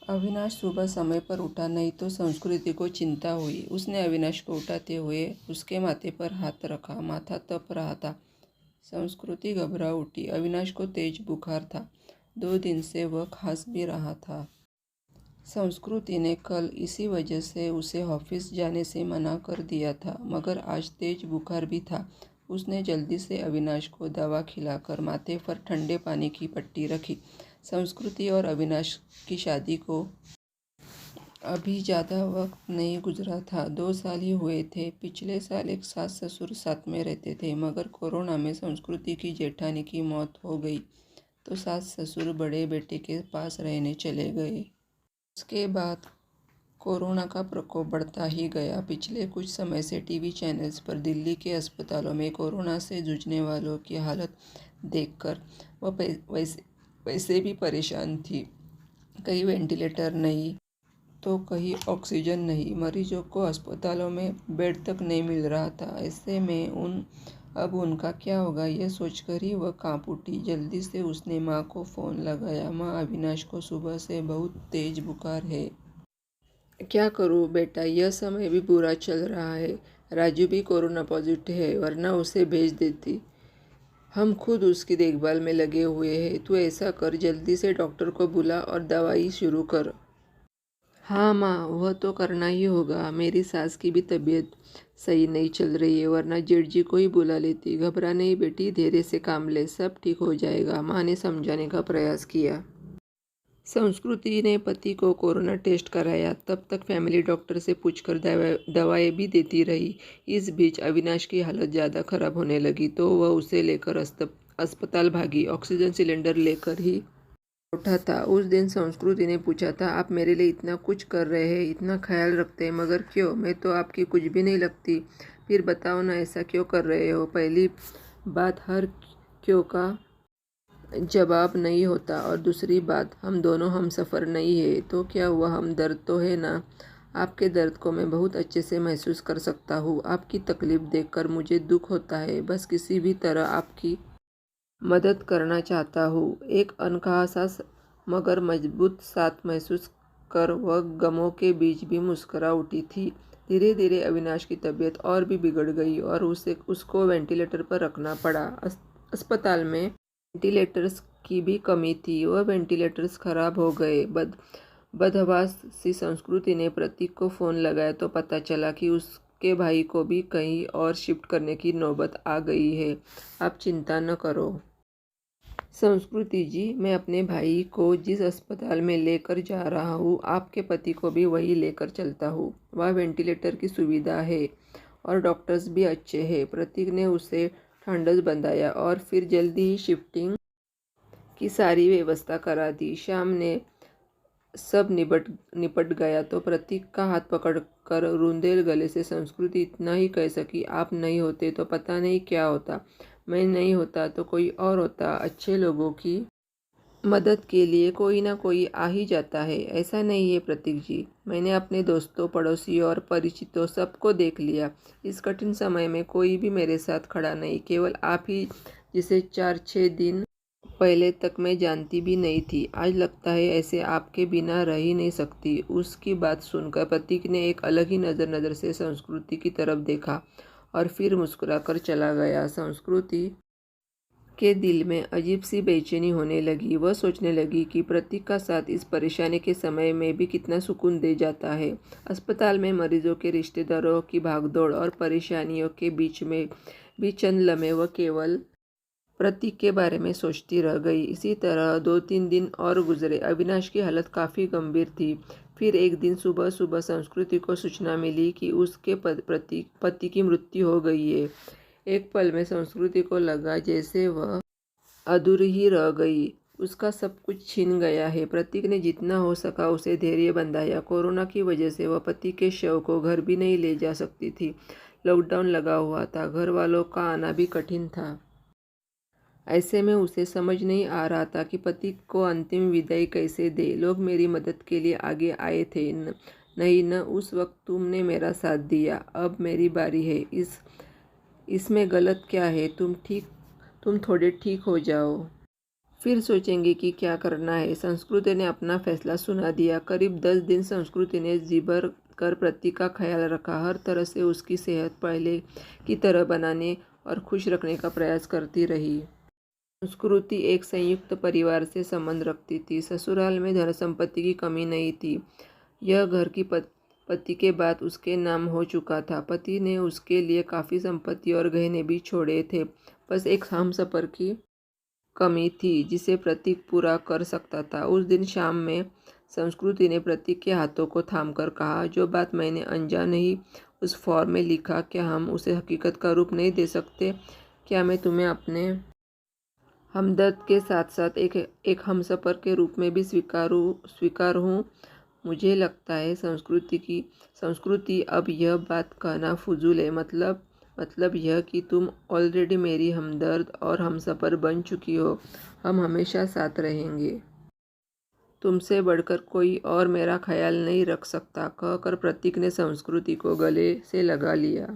अविनाश सुबह समय पर उठा नहीं तो संस्कृति को चिंता हुई। उसने अविनाश को उठाते हुए उसके माथे पर हाथ रखा। माथा तप रहा था। संस्कृति घबरा उठी। अविनाश को तेज बुखार था। 2 दिन से वह खांस भी रहा था। संस्कृति ने कल इसी वजह से उसे ऑफिस जाने से मना कर दिया था, मगर आज तेज बुखार भी था। उसने जल्दी से अविनाश को दवा खिलाकर माथे पर ठंडे पानी की पट्टी रखी। संस्कृति और अविनाश की शादी को अभी ज़्यादा वक्त नहीं गुजरा था। 2 साल ही हुए थे। पिछले साल एक सास ससुर साथ में रहते थे, मगर कोरोना में संस्कृति की जेठानी की मौत हो गई तो सास ससुर बड़े बेटे के पास रहने चले गए। उसके बाद कोरोना का प्रकोप बढ़ता ही गया। पिछले कुछ समय से टीवी चैनल्स पर दिल्ली के अस्पतालों में कोरोना से जूझने वालों की हालत देखकर वह वैसे भी परेशान थी। कहीं वेंटिलेटर नहीं तो कहीं ऑक्सीजन नहीं। मरीजों को अस्पतालों में बेड तक नहीं मिल रहा था। ऐसे में अब उनका क्या होगा, यह सोचकर ही वह कांप उठी। जल्दी से उसने माँ को फ़ोन लगाया। माँ, अविनाश को सुबह से बहुत तेज बुखार है। क्या करूँ बेटा, यह समय भी बुरा चल रहा है। राजू भी कोरोना पॉजिटिव है, वरना उसे भेज देती। हम खुद उसकी देखभाल में लगे हुए हैं। तू ऐसा कर, जल्दी से डॉक्टर को बुला और दवाई शुरू कर। हाँ माँ, वह तो करना ही होगा। मेरी सास की भी तबीयत सही नहीं चल रही है, वरना जेठ जी को ही बुला लेती। घबरा नहीं बेटी, धैर्य से काम ले, सब ठीक हो जाएगा। माँ ने समझाने का प्रयास किया। संस्कृति ने पति को कोरोना टेस्ट कराया। तब तक फैमिली डॉक्टर से पूछकर दवाएं भी देती रही। इस बीच अविनाश की हालत ज़्यादा खराब होने लगी तो वह उसे लेकर अस्पताल भागी। ऑक्सीजन सिलेंडर लेकर ही उठा था। उस दिन संस्कृति ने पूछा था, आप मेरे लिए इतना कुछ कर रहे हैं, इतना ख्याल रखते हैं, मगर क्यों? मैं तो आपकी कुछ भी नहीं लगती। फिर बताओ ना, ऐसा क्यों कर रहे हो? पहली बात, हर क्यों का जवाब नहीं होता, और दूसरी बात, हम दोनों हम सफ़र नहीं है तो क्या हुआ, हम दर्द तो है ना। आपके दर्द को मैं बहुत अच्छे से महसूस कर सकता हूँ। आपकी तकलीफ़ देखकर मुझे दुख होता है। बस किसी भी तरह आपकी मदद करना चाहता हूँ। एक अनकहा सा मगर मजबूत साथ महसूस कर वह गमों के बीच भी मुस्कुरा उठी थी। धीरे धीरे अविनाश की तबीयत और भी बिगड़ गई और उसको वेंटिलेटर पर रखना पड़ा। अस्पताल में वेंटिलेटर्स की भी कमी थी। वह वेंटिलेटर्स खराब हो गए। बदहवास सी संस्कृति ने प्रतीक को फ़ोन लगाया तो पता चला कि उसके भाई को भी कहीं और शिफ्ट करने की नौबत आ गई है। आप चिंता न करो संस्कृति जी, मैं अपने भाई को जिस अस्पताल में लेकर जा रहा हूँ, आपके पति को भी वही लेकर चलता हूँ। वहाँ वेंटिलेटर की सुविधा है और डॉक्टर्स भी अच्छे हैं। प्रतीक ने उसे ढांढस बंधाया और फिर जल्दी ही शिफ्टिंग की सारी व्यवस्था करा दी। शाम ने सब निपट गया तो प्रतीक का हाथ पकड़कर रुंधे गले से संस्कृति इतना ही कह सकी, आप नहीं होते तो पता नहीं क्या होता। मैं नहीं होता तो कोई और होता। अच्छे लोगों की मदद के लिए कोई ना कोई आ ही जाता है। ऐसा नहीं है प्रतीक जी, मैंने अपने दोस्तों, पड़ोसियों और परिचितों सबको देख लिया। इस कठिन समय में कोई भी मेरे साथ खड़ा नहीं, केवल आप ही, जिसे 4-6 दिन पहले तक मैं जानती भी नहीं थी। आज लगता है ऐसे आपके बिना रह ही नहीं सकती। उसकी बात सुनकर प्रतीक ने एक अलग ही नज़र से संस्कृति की तरफ देखा और फिर मुस्कुराकर चला गया। संस्कृति के दिल में अजीब सी बेचैनी होने लगी। वह सोचने लगी कि प्रतीक का साथ इस परेशानी के समय में भी कितना सुकून दे जाता है। अस्पताल में मरीजों के रिश्तेदारों की भागदौड़ और परेशानियों के बीच में भी चंद लम्हे वह केवल प्रतीक के बारे में सोचती रह गई। इसी तरह 2-3 दिन और गुजरे। अविनाश की हालत काफ़ी गंभीर थी। फिर एक दिन सुबह सुबह संस्कृति को सूचना मिली कि उसके पति की मृत्यु हो गई है। एक पल में संस्कृति को लगा जैसे वह अधूरी ही रह गई। उसका सब कुछ छिन गया है। प्रतीक ने जितना हो सका उसे धैर्य बंधाया। कोरोना की वजह से वह पति के शव को घर भी नहीं ले जा सकती थी। लॉकडाउन लगा हुआ था। घर वालों का आना भी कठिन था। ऐसे में उसे समझ नहीं आ रहा था कि पति को अंतिम विदाई कैसे दे। लोग मेरी मदद के लिए आगे आए थे। नहीं न, उस वक्त तुमने मेरा साथ दिया। अब मेरी बारी है। इसमें गलत क्या है? तुम थोड़े ठीक हो जाओ। फिर सोचेंगे कि क्या करना है। संस्कृति ने अपना फैसला सुना दिया। करीब 10 दिन संस्कृति ने जी भर कर प्रतीक का ख्याल रखा। हर तरह से उसकी सेहत पहले की तरह बनाने और खुश रखने का प्रयास करती रही। संस्कृति एक संयुक्त परिवार से संबंध रखती थी। ससुराल में धन संपत्ति की कमी नहीं थी। यह घर की पति के बाद उसके नाम हो चुका था। पति ने उसके लिए काफ़ी संपत्ति और गहने भी छोड़े थे। बस एक हमसफ़र की कमी थी जिसे प्रतीक पूरा कर सकता था। उस दिन शाम में संस्कृति ने प्रतीक के हाथों को थामकर कहा, जो बात मैंने अनजान ही उस फॉर्म में लिखा, क्या हम उसे हकीकत का रूप नहीं दे सकते? क्या मैं तुम्हें अपने हमदर्द के साथ साथ एक हमसफ़र के रूप में भी स्वीकार हूँ? मुझे लगता है संस्कृति अब यह बात कहना फजूल है। मतलब यह कि तुम ऑलरेडी मेरी हमदर्द और हमसफ़र बन चुकी हो। हम हमेशा साथ रहेंगे। तुमसे बढ़कर कोई और मेरा ख्याल नहीं रख सकता, कहकर प्रतीक ने संस्कृति को गले से लगा लिया।